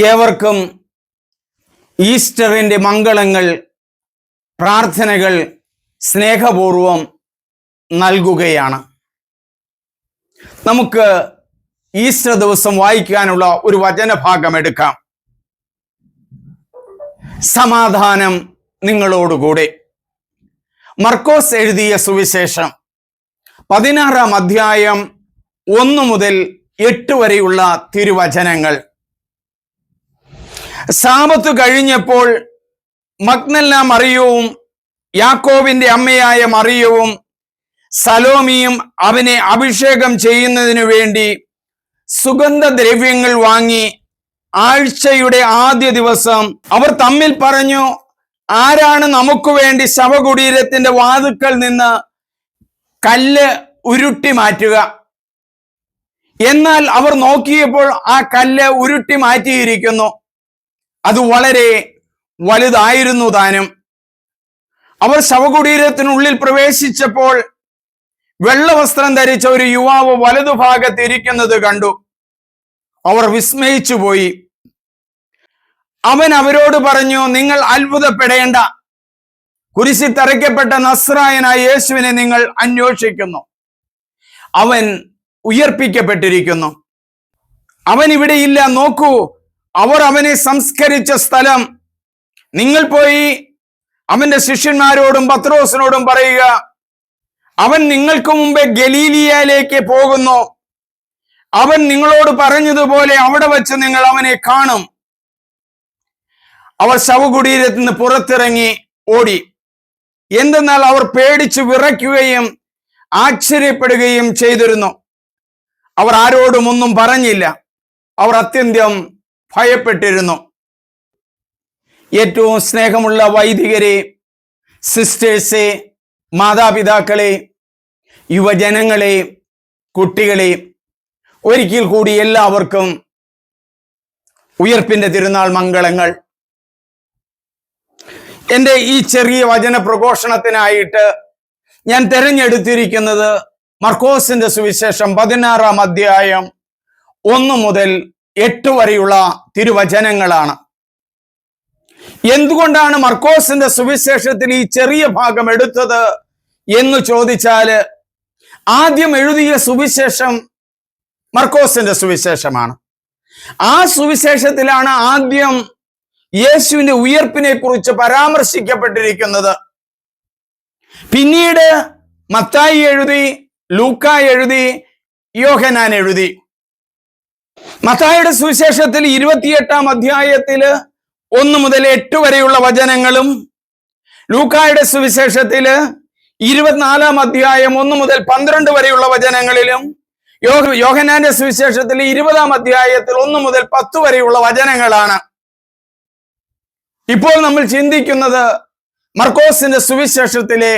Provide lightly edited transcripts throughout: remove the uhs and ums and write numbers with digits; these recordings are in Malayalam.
ഏവർക്കും ഈസ്റ്ററിൻ്റെ മംഗളങ്ങൾ പ്രാർത്ഥനകൾ സ്നേഹപൂർവം നൽകുകയാണ്. നമുക്ക് ഈസ്റ്റർ ദിവസം വായിക്കാനുള്ള ഒരു വചനഭാഗം എടുക്കാം. സമാധാനം നിങ്ങളോടുകൂടെ. മർക്കോസ് എഴുതിയ സുവിശേഷം 16-ാം അധ്യായം 1 മുതൽ 8 വരെയുള്ള തിരുവചനങ്ങൾ. സാബത്ത് കഴിഞ്ഞപ്പോൾ മഗ്ദലന മറിയവും യാക്കോബിന്റെ അമ്മയായ മറിയവും സലോമിയും അവനെ അഭിഷേകം ചെയ്യുന്നതിനു വേണ്ടി സുഗന്ധദ്രവ്യങ്ങൾ വാങ്ങി ആഴ്ചയുടെ ആദ്യ ദിവസം അവർ തമ്മിൽ പറഞ്ഞു, ആരാണ് നമുക്ക് വേണ്ടി ശവകുടീരത്തിന്റെ വാതുക്കൽ നിന്ന് കല്ല് ഉരുട്ടി മാറ്റുക? എന്നാൽ അവർ നോക്കിയപ്പോൾ ആ കല്ല് ഉരുട്ടി മാറ്റിയിരിക്കുന്നു. അത് വളരെ വലുതായിരുന്നു താനും. അവർ ശവകുടീരത്തിനുള്ളിൽ പ്രവേശിച്ചപ്പോൾ വെള്ളവസ്ത്രം ധരിച്ച ഒരു യുവാവ് വലതുഭാഗത്ത് ഇരിക്കുന്നത് കണ്ടു. അവർ വിസ്മയിച്ചു പോയി. അവൻ അവരോട് പറഞ്ഞു, നിങ്ങൾ അത്ഭുതപ്പെടേണ്ട. കുരിശിൽ തറയ്ക്കപ്പെട്ട നസ്രായനായ യേശുവിനെ നിങ്ങൾ അന്വേഷിക്കുന്നു. അവൻ ഉയർപ്പിക്കപ്പെട്ടിരിക്കുന്നു. അവൻ ഇവിടെയില്ല. നോക്കൂ, അവർ അവനെ സംസ്കരിച്ച സ്ഥലം. നിങ്ങൾ പോയി അവന്റെ ശിഷ്യന്മാരോടും പത്രോസിനോടും പറയുക, അവൻ നിങ്ങൾക്ക് മുമ്പേ ഗലീലിയയിലേക്ക് പോകുന്നു. അവൻ നിങ്ങളോട് പറഞ്ഞതുപോലെ അവിടെ വച്ച് നിങ്ങൾ അവനെ കാണും. അവർ ശവകുടീരത്തിൽ നിന്ന് പുറത്തിറങ്ങി ഓടി. എന്തെന്നാൽ അവർ പേടിച്ച് വിറയ്ക്കുകയും ആശ്ചര്യപ്പെടുകയും ചെയ്തിരുന്നു. അവർ ആരോടും ഒന്നും പറഞ്ഞില്ല. അവർ അത്യന്തം ഭയപ്പെട്ടിരുന്നു. ഏറ്റവും സ്നേഹമുള്ള വൈദികരെ, സിസ്റ്റേഴ്സെ, മാതാപിതാക്കളെ, യുവജനങ്ങളെ, കുട്ടികളെ, ഒരിക്കൽ കൂടി എല്ലാവർക്കും ഉയർപ്പിന്റെ തിരുനാൾ മംഗളങ്ങൾ. എൻ്റെ ഈ ചെറിയ വചന പ്രഘോഷണത്തിനായിട്ട് ഞാൻ തിരഞ്ഞെടുത്തിരിക്കുന്നത് മർക്കോസിന്റെ സുവിശേഷം 16-ാം അധ്യായം 1 മുതൽ 8 വരെയുള്ള തിരുവചനങ്ങളാണ്. എന്തുകൊണ്ടാണ് മർക്കോസിന്റെ സുവിശേഷത്തിൽ ഈ ചെറിയ ഭാഗം എടുത്തത് എന്ന് ചോദിച്ചാല്, ആദ്യം എഴുതിയ സുവിശേഷം മർക്കോസിന്റെ സുവിശേഷമാണ്. ആ സുവിശേഷത്തിലാണ് ആദ്യം യേശുവിന്റെ ഉയർപ്പിനെ കുറിച്ച് പരാമർശിക്കപ്പെട്ടിരിക്കുന്നത്. പിന്നീട് മത്തായി എഴുതി, ലൂക്ക എഴുതി, യോഹന്നാൻ എഴുതി. മത്തായിയുടെ സുവിശേഷത്തിൽ 28-ാം അധ്യായത്തില് 1 മുതൽ 8 വരെയുള്ള വചനങ്ങളും, ലൂക്കായുടെ സുവിശേഷത്തില് 24-ാം അധ്യായം 1 മുതൽ 12 വരെയുള്ള വചനങ്ങളിലും, യോഹന്നാന്റെ സുവിശേഷത്തിൽ 20-ാം അധ്യായത്തിൽ 1 മുതൽ 10 വരെയുള്ള വചനങ്ങളാണ്. ഇപ്പോൾ നമ്മൾ ചിന്തിക്കുന്നത് മർക്കോസിന്റെ സുവിശേഷത്തിലെ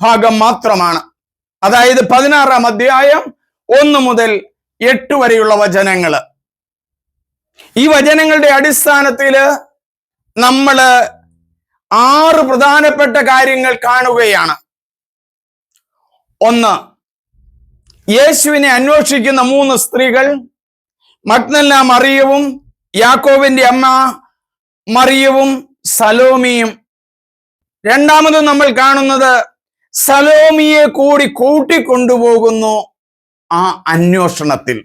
ഭാഗം മാത്രമാണ്. അതായത് 16-ാം അധ്യായം 1 മുതൽ 8 വരെയുള്ള വചനങ്ങൾ. ഈ വചനങ്ങളുടെ അടിസ്ഥാനത്തിൽ നമ്മൾ 6 പ്രധാനപ്പെട്ട കാര്യങ്ങൾ കാണുകയാണ്. 1, യേശുവിനെ അന്വേഷിക്കുന്ന 3 സ്ത്രീകൾ, മഗ്ദലന മറിയവും യാക്കോബിന്റെ അമ്മ മറിയവും സലോമിയും. രണ്ടാമത് നമ്മൾ കാണുന്നത് സലോമിയെ കൂടി കൂട്ടിക്കൊണ്ടുപോകുന്നു ആ അന്വേഷണത്തിൽ.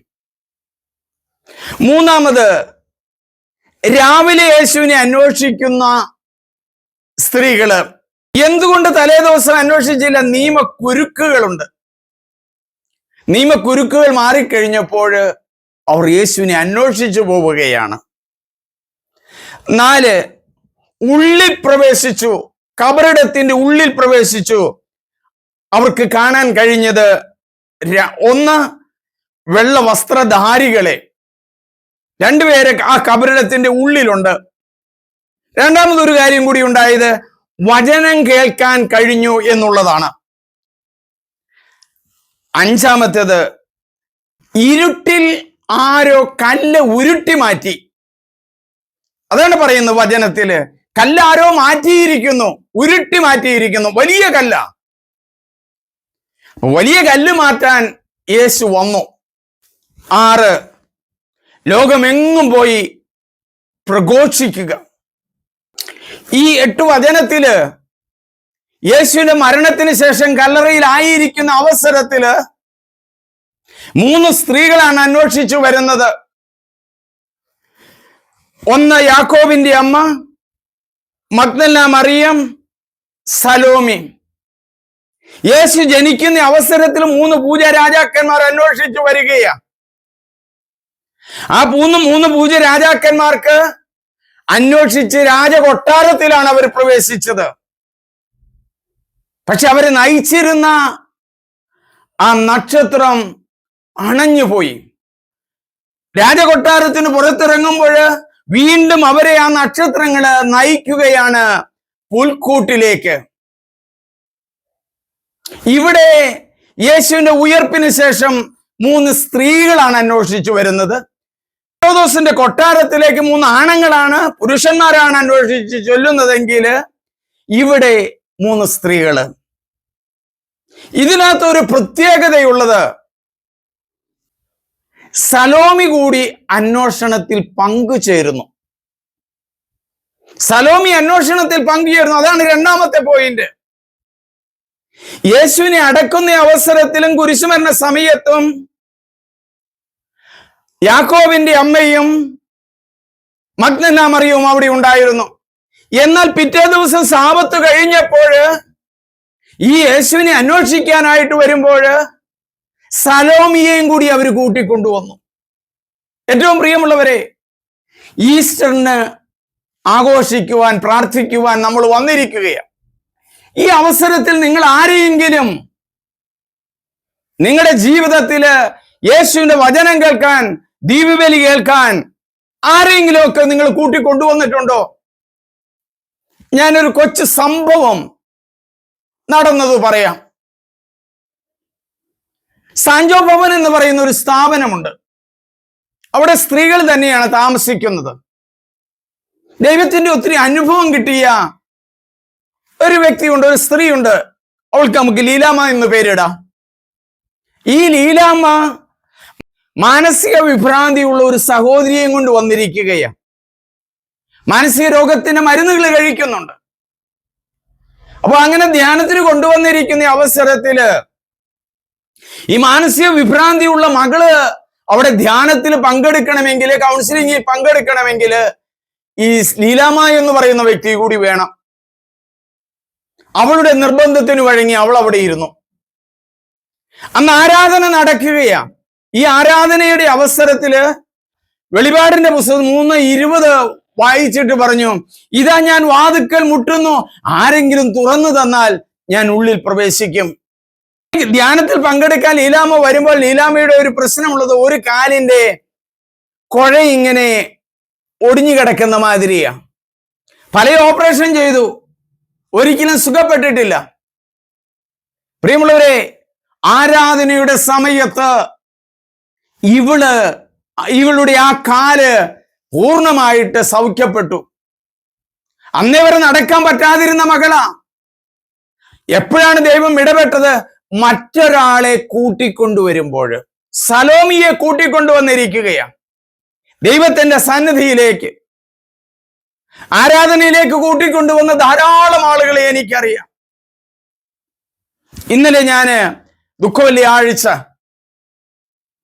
മൂന്നാമത് രാവിലെ യേശുവിനെ അന്വേഷിക്കുന്ന സ്ത്രീകള്. എന്തുകൊണ്ട് തലേ ദിവസം അന്വേഷിച്ചില്ല? നിയമക്കുരുക്കുകളുണ്ട്. നിയമക്കുരുക്കുകൾ മാറിക്കഴിഞ്ഞപ്പോൾ അവർ യേശുവിനെ അന്വേഷിച്ചു പോവുകയാണ്. 4, ഉള്ളിൽ പ്രവേശിച്ചു, കബറിടത്തിന്റെ ഉള്ളിൽ പ്രവേശിച്ചു. അവർക്ക് കാണാൻ കഴിഞ്ഞത് 1, വെള്ള വസ്ത്രധാരികളെ. 2 പേര് ആ കബറിടത്തിന്റെ ഉള്ളിലുണ്ട്. രണ്ടാമതൊരു കാര്യം കൂടി ഉണ്ടായത്, വചനം കേൾക്കാൻ കഴിഞ്ഞു എന്നുള്ളതാണ്. 5-ാമത്തേത്, ഇരുട്ടിൽ ആരോ കല്ല് ഉരുട്ടി മാറ്റി. അതാണ് പറയുന്നത് വചനത്തില്, കല്ലാരോ മാറ്റിയിരിക്കുന്നു, ഉരുട്ടി മാറ്റിയിരിക്കുന്നു. വലിയ കല്ല. വലിയ കല്ല് മാറ്റാൻ യേശു വന്നു. 6, ലോകമെങ്ങും പോയി പ്രഘോഷിക്കുക. ഈ 8 വചനത്തില് യേശുവിന്റെ മരണത്തിന് ശേഷം കല്ലറയിൽ ആയിരിക്കുന്ന അവസരത്തില് 3 സ്ത്രീകളാണ് അന്വേഷിച്ചു വരുന്നത്. ഒന്ന് യാക്കോബിന്റെ അമ്മ, മഗ്ദലന മറിയം, സലോമി. യേശു ജനിക്കുന്ന അവസരത്തിൽ 3 പൂജ രാജാക്കന്മാർ അന്വേഷിച്ചു വരികയാണ്. ആ 3 പൂജ രാജാക്കന്മാർക്ക് അന്വേഷിച്ച് രാജകൊട്ടാരത്തിലാണ് അവർ പ്രവേശിച്ചത്. പക്ഷെ അവരെ നയിച്ചിരുന്ന ആ നക്ഷത്രം അണഞ്ഞുപോയി. രാജകൊട്ടാരത്തിന് പുറത്തിറങ്ങുമ്പോൾ വീണ്ടും അവരെ ആ നക്ഷത്രങ്ങള് നയിക്കുകയാണ് പുൽക്കൂട്ടിലേക്ക്. ഇവിടെ യേശുവിന്റെ ഉയർപ്പിന് ശേഷം 3 സ്ത്രീകളാണ് അന്വേഷിച്ചു വരുന്നത്. ഹെരോദോസിന്റെ കൊട്ടാരത്തിലേക്ക് 3 ആണുങ്ങളാണ്, പുരുഷന്മാരാണ് അന്വേഷിച്ച് ചൊല്ലുന്നതെങ്കിൽ ഇവിടെ 3 സ്ത്രീകള്. ഇതിനകത്ത് ഒരു പ്രത്യേകതയുള്ളത്, സലോമി കൂടി അന്വേഷണത്തിൽ പങ്കുചേരുന്നു. സലോമി അന്വേഷണത്തിൽ പങ്കുചേരുന്നു. അതാണ് 2ാമത്തെ പോയിന്റ്. യേശുവിനെ അടക്കുന്ന അവസരത്തിലും കുരിശുമരണ സമയത്തും യാക്കോബിന്റെ അമ്മയും മഗ്ദലന മറിയവും അവിടെ ഉണ്ടായിരുന്നു. എന്നാൽ പിറ്റേ ദിവസം സാബത്ത് കഴിഞ്ഞപ്പോൾ ഈ യേശുവിനെ അന്വേഷിക്കാനായിട്ട് വരുമ്പോൾ സലോമിയെയും കൂടി അവർ കൂട്ടിക്കൊണ്ടുവന്നു. ഏറ്റവും പ്രിയമുള്ളവരെ, ഈസ്റ്ററിന് ആഘോഷിക്കുവാൻ, പ്രാർത്ഥിക്കുവാൻ നമ്മൾ വന്നിരിക്കുകയാണ്. ഈ അവസരത്തിൽ നിങ്ങൾ ആരെയെങ്കിലും നിങ്ങളുടെ ജീവിതത്തില് യേശുവിന്റെ വചനം കേൾക്കാൻ, ദീപബലി കേൾക്കാൻ ആരെങ്കിലും ഒക്കെ നിങ്ങൾ കൂട്ടിക്കൊണ്ടുവന്നിട്ടുണ്ടോ? ഞാനൊരു കൊച്ചു സംഭവം നടന്നത് പറയാം. സാൻജോ ഭവൻ എന്ന് പറയുന്ന ഒരു സ്ഥാപനമുണ്ട്. അവിടെ സ്ത്രീകൾ തന്നെയാണ് താമസിക്കുന്നത്. ദൈവത്തിന്റെ ഒത്തിരി അനുഭവം കിട്ടിയ ഒരു വ്യക്തിയുണ്ട്, ഒരു സ്ത്രീയുണ്ട്. അവൾക്ക് നമുക്ക് ലീലാമ്മ എന്ന് പേരിടാം. ഈ ലീലാമ്മ മാനസിക വിഭ്രാന്തിയുള്ള ഒരു സഹോദരിയെയും കൊണ്ട് വന്നിരിക്കുകയാണ്. മാനസിക രോഗത്തിന് മരുന്നുകൾ കഴിക്കുന്നുണ്ട്. അപ്പൊ അങ്ങനെ ധ്യാനത്തിന് കൊണ്ടുവന്നിരിക്കുന്ന അവസരത്തില് ഈ മാനസിക വിഭ്രാന്തിയുള്ള മകള് അവിടെ ധ്യാനത്തിൽ പങ്കെടുക്കണമെങ്കിൽ, കൗൺസിലിംഗിൽ പങ്കെടുക്കണമെങ്കിൽ ഈ ലീലാമ്മ എന്ന് പറയുന്ന വ്യക്തി കൂടി വേണം. അവളുടെ നിർബന്ധത്തിന് വഴങ്ങി അവൾ അവിടെ ഇരുന്നു. അന്ന് ആരാധന നടക്കുകയാണ്. ഈ ആരാധനയുടെ അവസരത്തില് വെളിപാടിന്റെ പുസ്തകം 3:20 വായിച്ചിട്ട് പറഞ്ഞു, ഇതാ ഞാൻ വാതിൽക്കൽ മുട്ടുന്നു, ആരെങ്കിലും തുറന്നു തന്നാൽ ഞാൻ ഉള്ളിൽ പ്രവേശിക്കും. ധ്യാനത്തിൽ പങ്കെടുക്കാൻ ലീലാമ്മ വരുമ്പോൾ ലീലാമ്മയുടെ ഒരു പ്രശ്നമുള്ളത്, ഒരു കാലിന്റെ കുഴ ഇങ്ങനെ ഒടിഞ്ഞു കിടക്കുന്ന മാതിരിയാ. പല ഓപ്പറേഷൻ ചെയ്തു, ഒരിക്കലും സുഖപ്പെട്ടിട്ടില്ല. പ്രിയമുള്ളവരെ, ആരാധനയുടെ സമയത്ത് ഇവളുടെ ആ കാല് പൂർണ്ണമായിട്ട് സൗഖ്യപ്പെട്ടു. അന്നേ വരെ നടക്കാൻ പറ്റാതിരുന്ന മകളാ. എപ്പോഴാണ് ദൈവം ഇടപെട്ടത്? മറ്റൊരാളെ കൂട്ടിക്കൊണ്ടുവരുമ്പോൾ. സലോമിയെ കൂട്ടിക്കൊണ്ടുവന്നിരിക്കുകയാണ് ദൈവത്തിന്റെ സന്നിധിയിലേക്ക്, ആരാധനയിലേക്ക് കൂട്ടിക്കൊണ്ടുവന്ന ധാരാളം ആളുകളെ എനിക്കറിയാം. ഇന്നലെ ഞാന് ദുഃഖവെള്ളിയാഴ്ച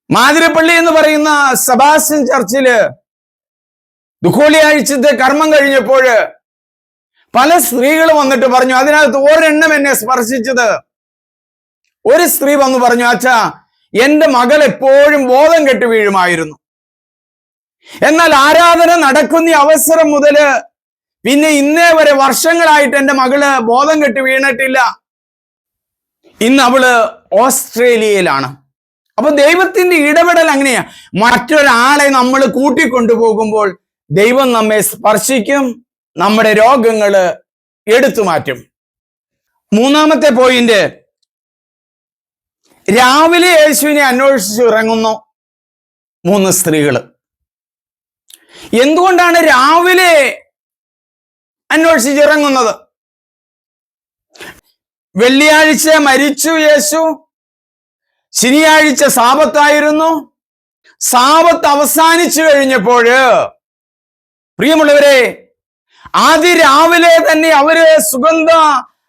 മാതിരപ്പള്ളി എന്ന് പറയുന്ന സെബാസ്റ്റ്യൻ ചർച്ചില് ദുഃഖവെള്ളിയാഴ്ചത്തെ കർമ്മം കഴിഞ്ഞപ്പോൾ പല സ്ത്രീകൾ വന്നിട്ട് പറഞ്ഞു, അതിനകത്ത് ഒരെണ്ണം എന്നെ സ്പർശിച്ചത്. ഒരു സ്ത്രീ വന്നു പറഞ്ഞു, അച്ഛാ, എന്റെ മകൾ എപ്പോഴും ബോധം കെട്ട് വീഴുമായിരുന്നു. എന്നാൽ ആരാധന നടക്കുന്ന അവസരം മുതല് പിന്നെ ഇന്നേ വരെ വർഷങ്ങളായിട്ട് എന്റെ മകള് ബോധം കെട്ട് വീണിട്ടില്ല. ഇന്ന് അവള് ഓസ്ട്രേലിയയിലാണ്. അപ്പൊ ദൈവത്തിന്റെ ഇടപെടൽ അങ്ങനെയാ. മറ്റൊരാളെ നമ്മൾ കൂട്ടിക്കൊണ്ടുപോകുമ്പോൾ ദൈവം നമ്മെ സ്പർശിക്കും, നമ്മുടെ രോഗങ്ങള് എടുത്തു മാറ്റും. 3ാമത്തെ പോയിന്റ്, രാവിലെ യേശുവിനെ അന്വേഷിച്ച് ഇറങ്ങുന്നു 3 സ്ത്രീകള്. എന്തുകൊണ്ടാണ് രാവിലെ അന്വേഷിച്ചിറങ്ങുന്നത്? വെള്ളിയാഴ്ച മരിച്ചു യേശു, ശനിയാഴ്ച സാബത്തായിരുന്നു. സാബത്ത് അവസാനിച്ചു കഴിഞ്ഞപ്പോൾ പ്രിയമുള്ളവരെ, അതിരാവിലെ തന്നെ അവര് സുഗന്ധ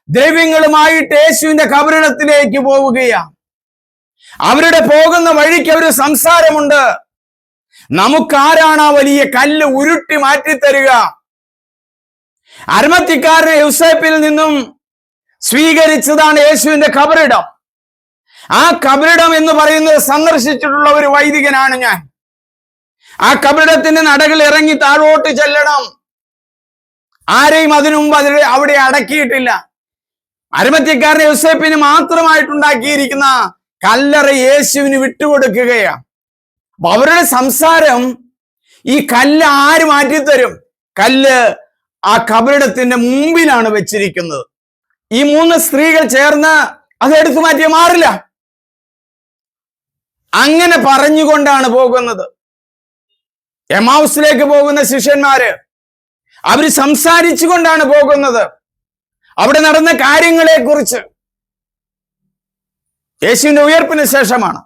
ദ്രവ്യങ്ങളുമായിട്ട് യേശുവിന്റെ കബറിടത്തിലേക്ക് പോവുകയാണ്. അവരുടെ പോകുന്ന വഴിക്ക് ഒരു സംസാരമുണ്ട്. നമുക്കാരാണ് ആ വലിയ കല്ല് ഉരുട്ടി മാറ്റിത്തരിക? അരിമത്യക്കാരനെ യോസേപ്പിൽ നിന്നും സ്വീകരിച്ചതാണ് യേശുവിന്റെ കബറിടം. ആ കബറിടം എന്ന് പറയുന്നത് സന്ദർശിച്ചിട്ടുള്ള ഒരു വൈദികനാണ് ഞാൻ. ആ കബറിടത്തിന്റെ നടകൾ ഇറങ്ങി താഴോട്ട് ചെല്ലണം. ആരെയും അതിനു മുമ്പ് അവിടെ അടക്കിയിട്ടില്ല. അരിമത്യക്കാരനെ യോസേപ്പിന് മാത്രമായിട്ടുണ്ടാക്കിയിരിക്കുന്ന കല്ലറ യേശുവിന് വിട്ടുകൊടുക്കുകയാണ്. അപ്പൊ അവരുടെ സംസാരം, ഈ കല്ല് ആര് മാറ്റിത്തരും? കല്ല് ആ കബറിടത്തിന്റെ മുമ്പിലാണ് വെച്ചിരിക്കുന്നത്. ഈ 3 സ്ത്രീകൾ ചേർന്ന് അത് എടുത്തു മാറ്റിയ മാറില്ല. അങ്ങനെ പറഞ്ഞുകൊണ്ടാണ് പോകുന്നത്. എമൗസിലേക്ക് പോകുന്ന ശിഷ്യന്മാര് അവര് സംസാരിച്ചു കൊണ്ടാണ് പോകുന്നത്. അവിടെ നടന്ന കാര്യങ്ങളെ കുറിച്ച്, യേശുവിന്റെ ഉയർപ്പിന് ശേഷമാണ്.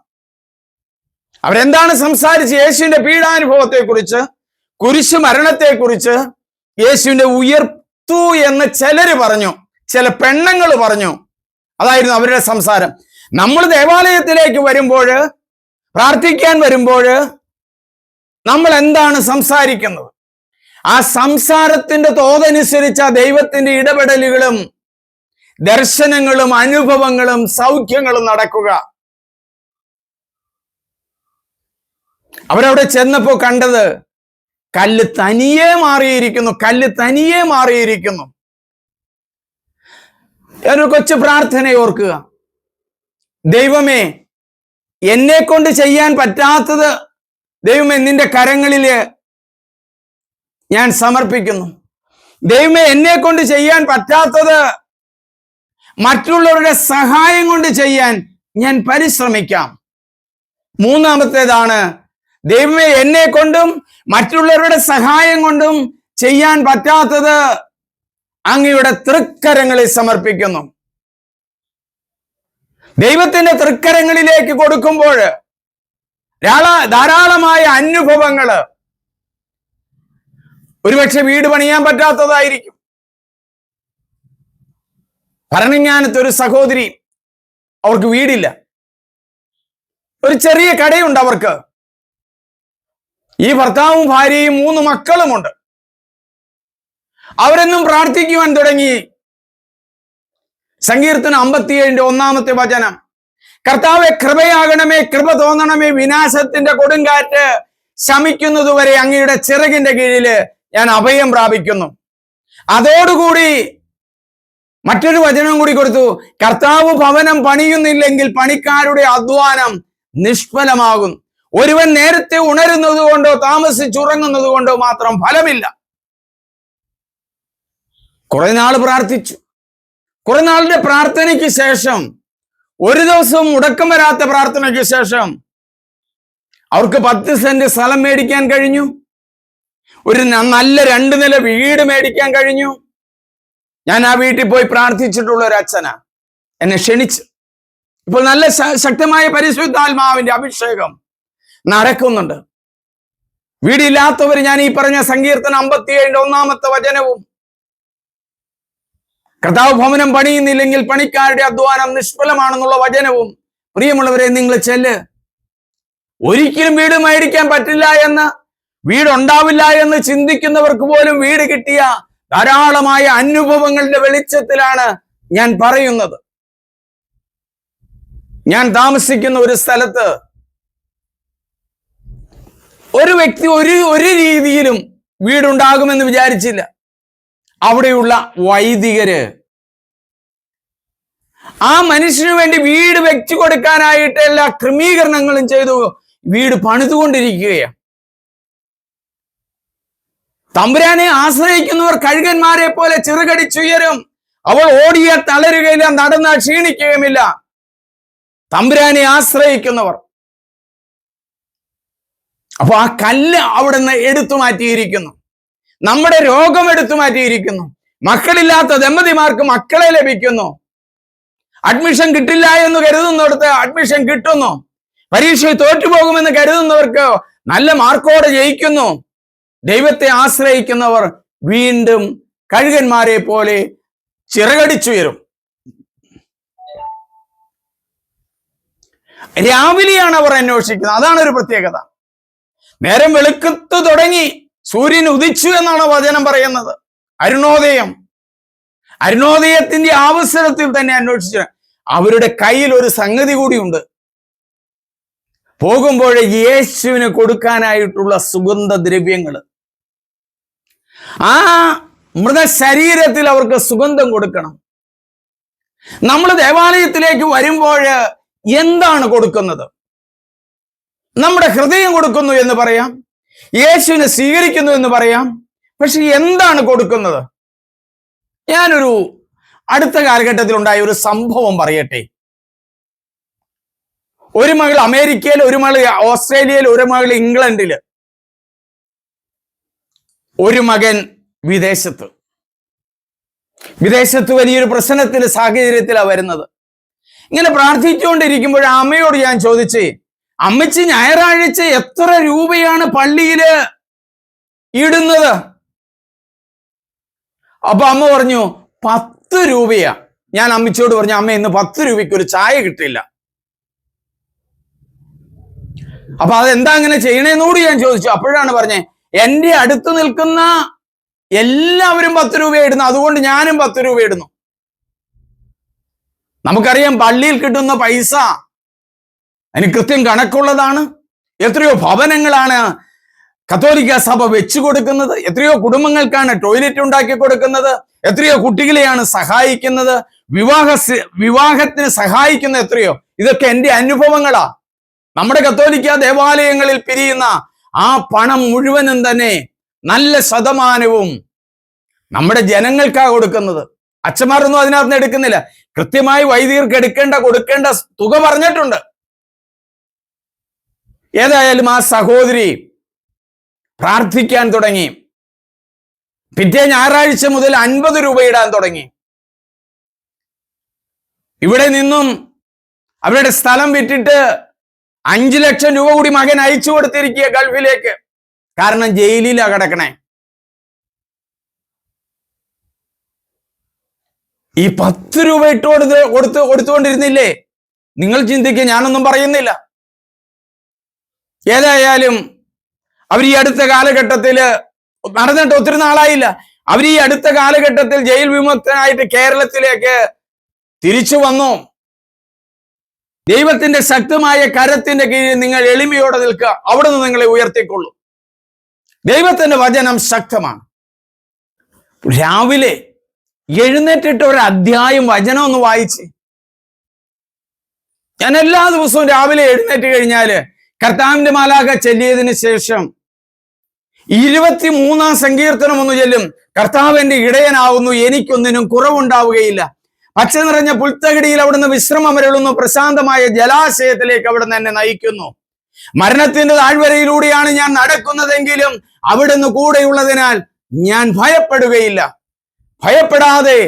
അവരെന്താണ് സംസാരിച്ച്? യേശുവിന്റെ പീഡാനുഭവത്തെ കുറിച്ച്, കുരിശു മരണത്തെ കുറിച്ച്, യേശുവിന്റെ ഉയർത്തു എന്ന് ചിലര് പറഞ്ഞു, ചില പെണ്ണുങ്ങൾ പറഞ്ഞു. അതായിരുന്നു അവരുടെ സംസാരം. നമ്മൾ ദേവാലയത്തിലേക്ക് വരുമ്പോൾ, പ്രാർത്ഥിക്കാൻ വരുമ്പോൾ നമ്മൾ എന്താണ് സംസാരിക്കുന്നത്? ആ സംസാരത്തിന്റെ തോതനുസരിച്ച് ആ ദൈവത്തിന്റെ ഇടപെടലുകളും ദർശനങ്ങളും അനുഭവങ്ങളും സൗഖ്യങ്ങളും നടക്കുക. അവരവിടെ ചെന്നപ്പോ കണ്ടത് കല്ല് തനിയെ മാറിയിരിക്കുന്നു. കല്ല് തനിയെ മാറിയിരിക്കുന്നു. ഒരു കൊച്ചു പ്രാർത്ഥന ഓർക്കുക. ദൈവമേ, എന്നെ കൊണ്ട് ചെയ്യാൻ പറ്റാത്തത് ദൈവമേ നിന്റെ കരങ്ങളില് ഞാൻ സമർപ്പിക്കുന്നു. ദൈവമേ, എന്നെ കൊണ്ട് ചെയ്യാൻ പറ്റാത്തത് മറ്റുള്ളവരുടെ സഹായം കൊണ്ട് ചെയ്യാൻ ഞാൻ പരിശ്രമിക്കാം. മൂന്നാമത്തേതാണ്, ദൈവമേ, എന്നെ കൊണ്ടും മറ്റുള്ളവരുടെ സഹായം കൊണ്ടും ചെയ്യാൻ പറ്റാത്തത് അങ്ങയുടെ തൃക്കരങ്ങളിൽ സമർപ്പിക്കുന്നു. ദൈവത്തിന്റെ തൃക്കരങ്ങളിലേക്ക് കൊടുക്കുമ്പോൾ ധാരാളമായ അനുഭവങ്ങള്, ഒരുപക്ഷെ വീട് പണിയാൻ പറ്റാത്തതായിരിക്കും. ഭരണങ്ങാനത്ത് ഒരു സഹോദരി, അവർക്ക് വീടില്ല, ഒരു ചെറിയ കടയുണ്ട് അവർക്ക്. ഈ ഭർത്താവും ഭാര്യയും 3 മക്കളുമുണ്ട്. അവരെന്നും പ്രാർത്ഥിക്കുവാൻ തുടങ്ങി. സങ്കീർത്തനം 57 1-ാമത്തെ വചനം, കർത്താവെ കൃപയാകണമേ, കൃപ തോന്നണമേ, വിനാശത്തിന്റെ കൊടുങ്കാറ്റ് ശമിക്കുന്നതുവരെ അങ്ങയുടെ ചിറകിന്റെ കീഴില് ഞാൻ അഭയം പ്രാപിക്കുന്നു. അതോടുകൂടി മറ്റൊരു വചനം കൂടി കൊടുത്തു, കർത്താവ് ഭവനം പണിയുന്നില്ലെങ്കിൽ പണിക്കാരുടെ അധ്വാനം നിഷ്ഫലമാകും. ഒരുവൻ നേരത്തെ ഉണരുന്നത് കൊണ്ടോ താമസിച്ചുറങ്ങുന്നത് കൊണ്ടോ മാത്രം ഫലമില്ല. കുറെ നാൾ പ്രാർത്ഥിച്ചു. കുറെ നാളിന്റെ പ്രാർത്ഥനയ്ക്ക് ശേഷം, ഒരു ദിവസം മുടക്കം വരാത്ത പ്രാർത്ഥനയ്ക്ക് ശേഷം അവർക്ക് 10 സെന്റ് സ്ഥലം മേടിക്കാൻ കഴിഞ്ഞു. ഒരു നല്ല 2 നില വീട് മേടിക്കാൻ കഴിഞ്ഞു. ഞാൻ ആ വീട്ടിൽ പോയി പ്രാർത്ഥിച്ചിട്ടുള്ള ഒരു അച്ഛനാ എന്നെ ക്ഷണിച്ച്. ഇപ്പോൾ നല്ല ശക്തമായ പരിശുദ്ധാത്മാവിന്റെ അഭിഷേകം നടക്കുന്നുണ്ട്. വീടില്ലാത്തവർ ഞാൻ ഈ പറഞ്ഞ സങ്കീർത്തനം 57 1-ാമത്തെ വചനവും, കർത്താവ് ഭവനം പണിയുന്നില്ലെങ്കിൽ പണിക്കാരുടെ അധ്വാനം നിഷ്ഫലമാണെന്നുള്ള വചനവും, പ്രിയമുള്ളവരെ, നിങ്ങൾ ചെല്ല്. ഒരിക്കലും വീട് മേടിക്കാൻ പറ്റില്ല എന്ന്, വീടുണ്ടാവില്ല എന്ന് ചിന്തിക്കുന്നവർക്ക് പോലും വീട് കിട്ടിയ ധാരാളമായ അനുഭവങ്ങളുടെ വെളിച്ചത്തിലാണ് ഞാൻ പറയുന്നത്. ഞാൻ താമസിക്കുന്ന ഒരു സ്ഥലത്ത് ഒരു വ്യക്തി ഒരു രീതിയിലും വീടുണ്ടാകുമെന്ന് വിചാരിച്ചില്ല. അവിടെയുള്ള വൈദികര് ആ മനുഷ്യന് വേണ്ടി വീട് വെച്ചു കൊടുക്കാനായിട്ട് എല്ലാ ക്രമീകരണങ്ങളും ചെയ്തു. വീട് പണിതുകൊണ്ടിരിക്കുകയാണ്. തമ്പുരാനെ ആശ്രയിക്കുന്നവർ കഴുകന്മാരെ പോലെ ചിറകടിച്ചുയരും. അവൾ ഓടിയ തളരുകയില്ല, നടന്നാൽ ക്ഷീണിക്കുകയുമില്ല. തമ്പുരാനെ ആശ്രയിക്കുന്നവർ. അപ്പൊ ആ കല്ല് അവിടെ നിന്ന് എടുത്തു മാറ്റിയിരിക്കുന്നു. നമ്മുടെ രോഗം എടുത്തു മാറ്റിയിരിക്കുന്നു. മക്കളില്ലാത്ത ദമ്പതിമാർക്ക് മക്കളെ ലഭിക്കുന്നു. അഡ്മിഷൻ കിട്ടില്ല എന്ന് കരുതുന്നിടത്ത് അഡ്മിഷൻ കിട്ടുന്നു. പരീക്ഷ തോറ്റുപോകുമെന്ന് കരുതുന്നവർക്ക് നല്ല മാർക്കോടെ ജയിക്കുന്നു. ദൈവത്തെ ആശ്രയിക്കുന്നവർ വീണ്ടും കഴുകന്മാരെ പോലെ ചിറകടിച്ചുയരും. രാവിലെയാണ് അവർ അന്വേഷിക്കുന്നത്. അതാണ് ഒരു പ്രത്യേകത. നേരം വെളുക്കത്ത് തുടങ്ങി സൂര്യൻ ഉദിച്ചു എന്നാണ് വചനം പറയുന്നത്. അരുണോദയത്തിന്റെ അവസരത്തിൽ തന്നെ അന്വേഷിച്ചു. അവരുടെ കയ്യിൽ ഒരു സംഗതി കൂടിയുണ്ട്. പോകുമ്പോൾ യേശുവിന് കൊടുക്കാനായിട്ടുള്ള സുഗന്ധദ്രവ്യങ്ങൾ. ആ മൃതശരീരത്തിൽ അവർക്ക് സുഗന്ധം കൊടുക്കണം. നമ്മൾ ദേവാലയത്തിലേക്ക് വരുമ്പോൾ എന്താണ് കൊടുക്കുന്നത്? നമ്മുടെ ഹൃദയം കൊടുക്കുന്നു എന്ന് പറയാം, യേശുവിനെ സ്വീകരിക്കുന്നു എന്ന് പറയാം. പക്ഷെ എന്താണ് കൊടുക്കുന്നത്? ഞാനൊരു അടുത്ത കാലഘട്ടത്തിൽ ഉണ്ടായ ഒരു സംഭവം പറയട്ടെ. ഒരു മകൾ അമേരിക്കയിൽ, ഒരു മകൾ ഓസ്ട്രേലിയയിൽ, ഒരു മകൾ ഇംഗ്ലണ്ടിൽ, ഒരു മകൻ വിദേശത്ത് വലിയൊരു പ്രശ്നത്തിന്റെ സാഹചര്യത്തിലാണ് വരുന്നത്. ഇങ്ങനെ പ്രാർത്ഥിച്ചുകൊണ്ടിരിക്കുമ്പോൾ അമ്മയോട് ഞാൻ ചോദിച്ചേ, അമ്മച്ചി ഞായറാഴ്ച എത്ര രൂപയാണ് പള്ളിയില് ഇടുന്നത്? അപ്പൊ അമ്മ പറഞ്ഞു 10 രൂപയാ. ഞാൻ അമ്മച്ചിയോട് പറഞ്ഞു, അമ്മ ഇന്ന് 10 രൂപയ്ക്ക് ഒരു ചായ കിട്ടില്ല. അപ്പൊ അതെന്താ അങ്ങനെ ചെയ്യണേന്നോട് ഞാൻ ചോദിച്ചു. അപ്പോഴാണ് പറഞ്ഞേ, എന്റെ അടുത്ത് നിൽക്കുന്ന എല്ലാവരും 10 രൂപ ഇടുന്നു, അതുകൊണ്ട് ഞാനും 10 രൂപ ഇടുന്നു. നമുക്കറിയാം പള്ളിയിൽ കിട്ടുന്ന പൈസ അതിന് കൃത്യം കണക്കുള്ളതാണ്. എത്രയോ ഭവനങ്ങളാണ് കത്തോലിക്ക സഭ വെച്ചു കൊടുക്കുന്നത്, എത്രയോ കുടുംബങ്ങൾക്കാണ് ടോയ്ലറ്റ് ഉണ്ടാക്കി കൊടുക്കുന്നത്, എത്രയോ കുട്ടികളെയാണ് സഹായിക്കുന്നത്, വിവാഹത്തിന് സഹായിക്കുന്ന എത്രയോ. ഇതൊക്കെ എൻ്റെ അനുഭവങ്ങളാ. നമ്മുടെ കത്തോലിക്ക ദേവാലയങ്ങളിൽ പിരിയുന്ന ആ പണം മുഴുവനും തന്നെ നല്ല ശതമാനവും നമ്മുടെ ജനങ്ങൾക്കാ കൊടുക്കുന്നത്. അച്ഛന്മാരൊന്നും അതിനകത്ത് എടുക്കുന്നില്ല. കൃത്യമായി വൈദികർക്ക് കൊടുക്കേണ്ട തുക പറഞ്ഞിട്ടുണ്ട്. ഏതായാലും ആ സഹോദരി പ്രാർത്ഥിക്കാൻ തുടങ്ങി. പിറ്റേ ഞായറാഴ്ച മുതൽ 50 രൂപ ഇടാൻ തുടങ്ങി. ഇവിടെ നിന്നും അവരുടെ സ്ഥലം വിറ്റിട്ട് 5 ലക്ഷം രൂപ കൂടി മകൻ അയച്ചു കൊടുത്തിരിക്കുക ഗൾഫിലേക്ക്. കാരണം ജയിലിലാ കിടക്കണേ. ഈ 10 രൂപ കൊടുത്തുകൊണ്ടിരുന്നില്ലേ? നിങ്ങൾ ചിന്തിക്കുക, ഞാനൊന്നും പറയുന്നില്ല. ഏതായാലും അവർ ഈ അടുത്ത കാലഘട്ടത്തിൽ നടന്നിട്ട് ഒത്തിരി നാളായില്ല. അവർ ഈ അടുത്ത കാലഘട്ടത്തിൽ ജയിൽ വിമുക്തനായിട്ട് കേരളത്തിലേക്ക് തിരിച്ചു വന്നു. ദൈവത്തിന്റെ ശക്തമായ കരത്തിന്റെ കീഴിൽ നിങ്ങൾ എളിമയോടെ നിൽക്കുക, അവിടുന്ന് നിങ്ങളെ ഉയർത്തിക്കൊള്ളൂ. ദൈവത്തിന്റെ വചനം ശക്തമാണ്. രാവിലെ എഴുന്നേറ്റിട്ട് ഒരു അധ്യായം വചനം ഒന്ന് വായിച്ച്. ഞാൻ എല്ലാ ദിവസവും രാവിലെ എഴുന്നേറ്റ് കഴിഞ്ഞാല് കർത്താവിന്റെ മാലാഖ ചൊല്ലിയതിന് ശേഷം 23-ാം സങ്കീർത്തനം ഒന്ന് ചൊല്ലും. കർത്താവിന്റെ ഇടയനാവുന്നു, എനിക്കൊന്നിനും കുറവുണ്ടാവുകയില്ല. പച്ച നിറഞ്ഞ പുൽത്തകിടിയിൽ അവിടുന്ന് വിശ്രമമരുളുന്നു, പ്രശാന്തമായ ജലാശയത്തിലേക്ക് അവിടുന്ന് എന്നെ നയിക്കുന്നു. മരണത്തിന്റെ താഴ്വരയിലൂടെയാണ് ഞാൻ നടക്കുന്നതെങ്കിലും അവിടുന്ന് കൂടെയുള്ളതിനാൽ ഞാൻ ഭയപ്പെടുകയില്ല. ഭയപ്പെടാതെ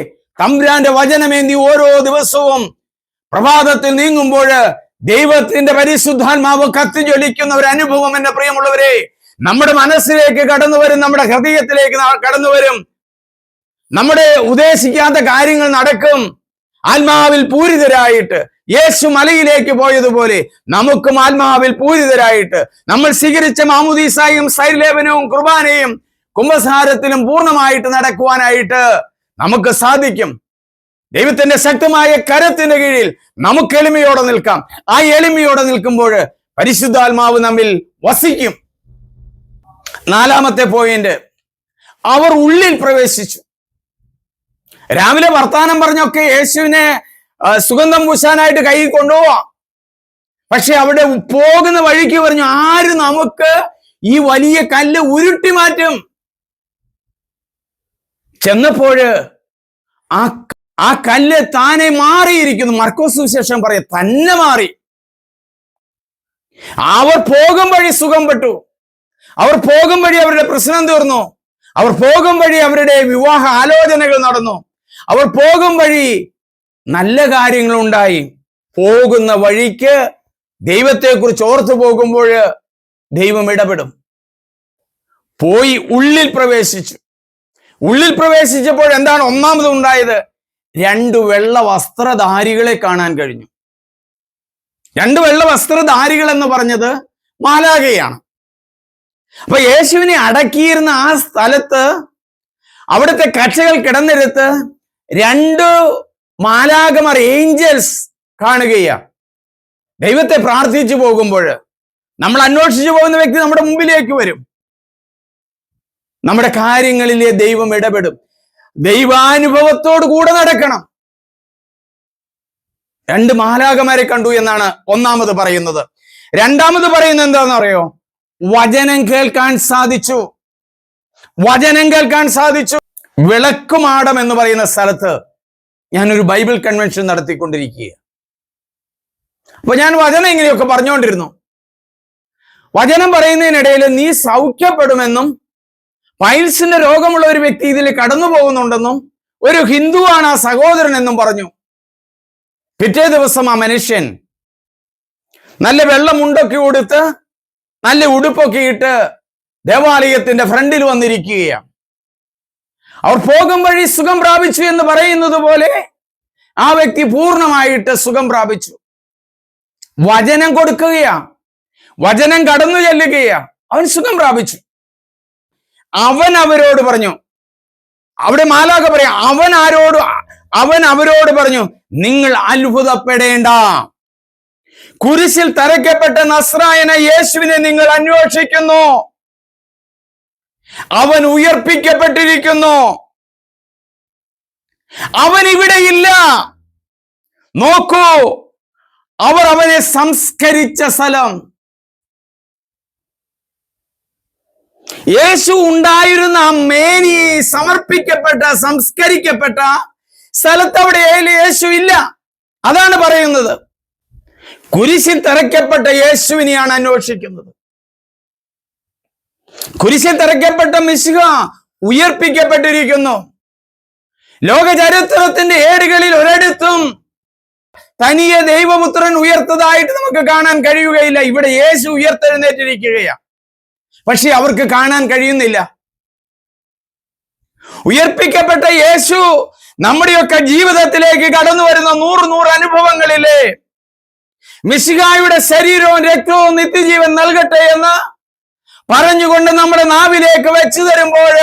തമ്പുരാന്റെ വചനമേന്തി ഓരോ ദിവസവും പ്രഭാതത്തിൽ നീങ്ങുമ്പോൾ ദൈവത്തിന്റെ പരിശുദ്ധാത്മാവ് കത്തിജ്വലിക്കുന്ന ഒരു അനുഭവം, എന്റെ പ്രിയമുള്ളവരെ, നമ്മുടെ മനസ്സിലേക്ക് കടന്നു വരും, നമ്മുടെ ഹൃദയത്തിലേക്ക് കടന്നു വരും. നമ്മുടെ ഉദ്ദേശിക്കാത്ത കാര്യങ്ങൾ നടക്കും. ആത്മാവിൽ പൂരിതരായിട്ട് യേശു മലയിലേക്ക് പോയതുപോലെ നമുക്കും ആത്മാവിൽ പൂരിതരായിട്ട് നമ്മൾ സ്വീകരിച്ച മാമുദീസായും സൈലേപനവും കുർബാനയും കുംഭസാരത്തിലും പൂർണ്ണമായിട്ട് നടക്കുവാനായിട്ട് നമുക്ക് സാധിക്കും. ദൈവത്തിന്റെ ശക്തമായ കരത്തിന്റെ കീഴിൽ നമുക്ക് എളിമയോടെ നിൽക്കാം. ആ എളിമയോടെ നിൽക്കുമ്പോൾ പരിശുദ്ധാത്മാവ് നമ്മിൽ വസിക്കും. 4-ാമത്തെ പോയിന്റ്, അവർ ഉള്ളിൽ പ്രവേശിച്ചു. രാവിലെ വർത്താനം പറഞ്ഞൊക്കെ യേശുവിനെ സുഗന്ധം പൂശാനായിട്ട് കൈ കൊണ്ടുപോവാം. പക്ഷെ അവിടെ പോകുന്ന വഴിക്ക് പറഞ്ഞു, ആര് നമുക്ക് ഈ വലിയ കല്ല് ഉരുട്ടി മാറ്റും? ചെന്നപ്പോഴ് ആ കല്ല് താനെ മാറിയിരിക്കുന്നു. മർക്കോസ് സുവിശേഷം പറയാം, തന്നെ മാറി. അവർ പോകും വഴി സുഖം പെട്ടു. അവർ പോകും വഴി അവരുടെ പ്രശ്നം തീർന്നു. അവർ പോകും വഴി അവരുടെ വിവാഹ ആലോചനകൾ നടന്നു. അവർ പോകും വഴി നല്ല കാര്യങ്ങൾ ഉണ്ടായി. പോകുന്ന വഴിക്ക് ദൈവത്തെക്കുറിച്ച് ഓർത്തു പോകുമ്പോൾ ദൈവം ഇടപെടും. പോയി ഉള്ളിൽ പ്രവേശിച്ചു. ഉള്ളിൽ പ്രവേശിച്ചപ്പോൾ എന്താണ് ഒന്നാമത് ഉണ്ടായത്? 2 വെള്ള വസ്ത്രധാരികളെ കാണാൻ കഴിഞ്ഞു. 2 വെള്ള വസ്ത്രധാരികൾ എന്ന് പറഞ്ഞത് മാലാഖയാണ്. അപ്പൊ യേശുവിനെ അടക്കിയിരുന്ന ആ സ്ഥലത്ത് അവിടുത്തെ കക്ഷകൾ കിടന്നിരുത്ത് 2 മാലാഖമാർ, ഏഞ്ചൽസ് കാണുകയാണ്. ദൈവത്തെ പ്രാർത്ഥിച്ചു പോകുമ്പോൾ നമ്മൾ അന്വേഷിച്ചു പോകുന്ന വ്യക്തി നമ്മുടെ മുമ്പിലേക്ക് വരും. നമ്മുടെ കാര്യങ്ങളിലെ ദൈവം ഇടപെടും. ദൈവാനുഭവത്തോട് കൂടെ നടക്കണം. 2 മാലാഖമാരെ കണ്ടു എന്നാണ് ഒന്നാമത് പറയുന്നത്. രണ്ടാമത് പറയുന്നത് എന്താണെന്ന് അറിയോ? വചനം കേൾക്കാൻ സാധിച്ചു. വചനം കേൾക്കാൻ സാധിച്ചു. വിളക്കുമാടം എന്ന് പറയുന്ന സ്ഥലത്ത് ഞാനൊരു ബൈബിൾ കൺവെൻഷൻ നടത്തിക്കൊണ്ടിരിക്കുക. അപ്പൊ ഞാൻ വചനം ഇങ്ങനെയൊക്കെ പറഞ്ഞുകൊണ്ടിരുന്നു. വചനം പറയുന്നതിനിടയിൽ നീ സൗഖ്യപ്പെടുമെന്നും പൈൽസിന്റെ രോഗമുള്ള ഒരു വ്യക്തി ഇതിൽ കടന്നു പോകുന്നുണ്ടെന്നും ഒരു ഹിന്ദുവാണ് ആ സഹോദരൻ എന്നും പറഞ്ഞു. പിറ്റേ ദിവസം ആ മനുഷ്യൻ നല്ല വെള്ളമുണ്ടൊക്കെ കൊടുത്ത് നല്ല ഉടുപ്പൊക്കെ ഇട്ട് ദേവാലയത്തിന്റെ ഫ്രണ്ടിൽ വന്നിരിക്കുകയാണ്. അവർ പോകും വഴി സുഖം പ്രാപിച്ചു എന്ന് പറയുന്നത് പോലെ ആ വ്യക്തി പൂർണ്ണമായിട്ട് സുഖം പ്രാപിച്ചു. വചനം കൊടുക്കുകയാ, വചനം കടന്നു ചെല്ലുകയാ, അവൻ സുഖം പ്രാപിച്ചു. അവൻ അവരോട് പറഞ്ഞു, അവിടെ മാലാഖ പറയാം, അവൻ അവരോട് പറഞ്ഞു, നിങ്ങൾ അത്ഭുതപ്പെടേണ്ട. കുരിശിൽ തറയ്ക്കപ്പെട്ട നസ്രായന യേശുവിനെ നിങ്ങൾ അന്വേഷിക്കുന്നു. അവൻ ഉയർപ്പിക്കപ്പെട്ടിരിക്കുന്നു. അവൻ ഇവിടെയില്ല. നോക്കൂ, അവർ അവനെ സംസ്കരിച്ച സ്ഥലം, യേശു ഉണ്ടായിരുന്ന ആ മേനി സമർപ്പിക്കപ്പെട്ട സംസ്കരിക്കപ്പെട്ട സ്ഥലത്ത് അവിടെ യേശു ഇല്ല. അതാണ് പറയുന്നത്. കുരിശിൽ തറയ്ക്കപ്പെട്ട യേശുവിനെയാണ് അന്വേഷിക്കുന്നത്. കുരിശിൽ തറയ്ക്കപ്പെട്ട മിശിഹ ഉയർപ്പിക്കപ്പെട്ടിരിക്കുന്നു. ലോക ചരിത്രത്തിന്റെ ഏടുകളിൽ ഒരിടത്തും തനിയെ ദൈവപുത്രൻ ഉയർത്തതായിട്ട് നമുക്ക് കാണാൻ കഴിയുകയില്ല. ഇവിടെ യേശു ഉയർത്തെഴുന്നേറ്റിരിക്കുകയാണ്. പക്ഷെ അവർക്ക് കാണാൻ കഴിയുന്നില്ല. ഉയർപ്പിക്കപ്പെട്ട യേശു നമ്മുടെയൊക്കെ ജീവിതത്തിലേക്ക് കടന്നു വരുന്ന 100 അനുഭവങ്ങളിലെ മിശിഹായുടെ ശരീരവും രക്തവും നിത്യജീവൻ നൽകട്ടെ എന്ന് പറഞ്ഞുകൊണ്ട് നമ്മുടെ നാവിലേക്ക് വെച്ചു തരുമ്പോൾ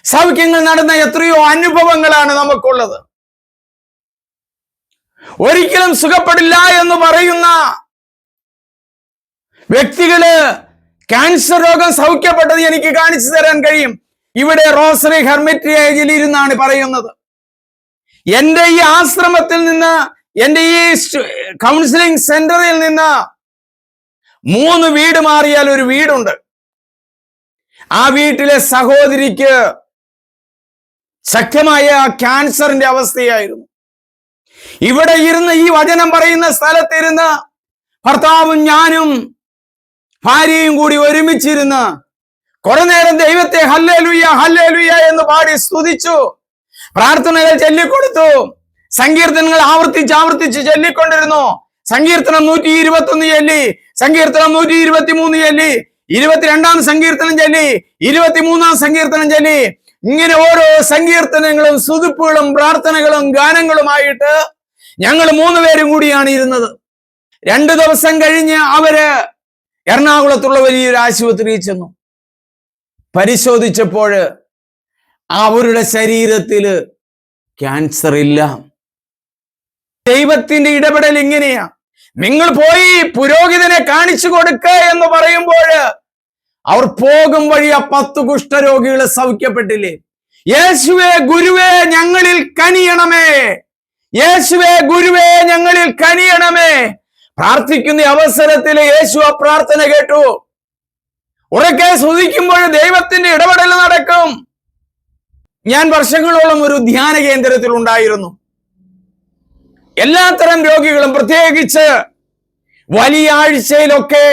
സൗഖ്യങ്ങൾ നടന്ന എത്രയോ അനുഭവങ്ങളാണ് നമുക്കുള്ളത്. ഒരിക്കലും സുഖപ്പെടില്ല എന്ന് പറയുന്ന വ്യക്തികള് ക്യാൻസർ രോഗം സൗഖ്യപ്പെട്ടത് എനിക്ക് കാണിച്ചു തരാൻ കഴിയും. ഇവിടെ റോസറി ഹെർമിറ്റേജിൽ ഇരുന്നാണ് പറയുന്നത്. എന്റെ ഈ ആശ്രമത്തിൽ നിന്ന്, എന്റെ ഈ കൗൺസിലിംഗ് സെന്ററിൽ നിന്ന് 3 വീട് മാറിയാൽ ഒരു വീടുണ്ട്. ആ വീട്ടിലെ സഹോദരിക്ക് ശക്തമായ ക്യാൻസറിന്റെ അവസ്ഥയായിരുന്നു. ഇവിടെ ഇരുന്ന് ഈ വചനം പറയുന്ന സ്ഥലത്തിരുന്ന് ഭർത്താവും ഞാനും ഭാര്യയും കൂടി ഒരുമിച്ചിരുന്ന് കുറെ നേരം ദൈവത്തെ ഹല്ലേലൂയ ഹല്ലേലൂയ എന്ന് പാടി സ്തുതിച്ചു. പ്രാർത്ഥനകൾ ചൊല്ലിക്കൊടുത്തു. സങ്കീർത്തനങ്ങൾ ആവർത്തിച്ച് ചൊല്ലിക്കൊണ്ടിരുന്നു. സങ്കീർത്തനം 121 ചൊല്ലി, സങ്കീർത്തനം 123 ചൊല്ലി, 22-ാം സങ്കീർത്തനം ചൊല്ലി, 23-ാം സങ്കീർത്തനം ചൊല്ലി. ഇങ്ങനെ ഓരോ സങ്കീർത്തനങ്ങളും സ്തുതിപ്പുകളും പ്രാർത്ഥനകളും ഗാനങ്ങളുമായിട്ട് ഞങ്ങൾ 3 പേരും കൂടിയാണ് ഇരുന്നത്. 2 ദിവസം കഴിഞ്ഞ് അവര് എറണാകുളത്തുള്ള വലിയൊരു ആശുപത്രിയിൽ ചെന്നു. പരിശോധിച്ചപ്പോൾ അവരുടെ ശരീരത്തില് ക്യാൻസർ ഇല്ല. ദൈവത്തിന്റെ ഇടപെടൽ ഇങ്ങനെയാ. നിങ്ങൾ പോയി പുരോഹിതനെ കാണിച്ചു കൊടുക്കുക എന്ന് പറയുമ്പോൾ അവർ പോകും വഴി ആ 10 കുഷ്ഠരോഗികളെ സൗഖ്യപ്പെട്ടില്ലേ? യേശുവേ ഗുരുവേ ഞങ്ങളിൽ കനിയണമേ, യേശുവേ ഗുരുവേ ഞങ്ങളിൽ കനിയണമേ. പ്രാർത്ഥിക്കുന്ന അവസരത്തിൽ യേശു ആ പ്രാർത്ഥന കേട്ടു. ഉറക്കെ സ്തുതിക്കുമ്പോൾ ദൈവത്തിന്റെ ഇടപെടൽ നടക്കും. ഞാൻ വർഷങ്ങളോളം ഒരു ധ്യാന കേന്ദ്രത്തിൽ ഉണ്ടായിരുന്നു. എല്ലാത്തരം രോഗികളും, പ്രത്യേകിച്ച് വലിയ ആഴ്ചയിലൊക്കെ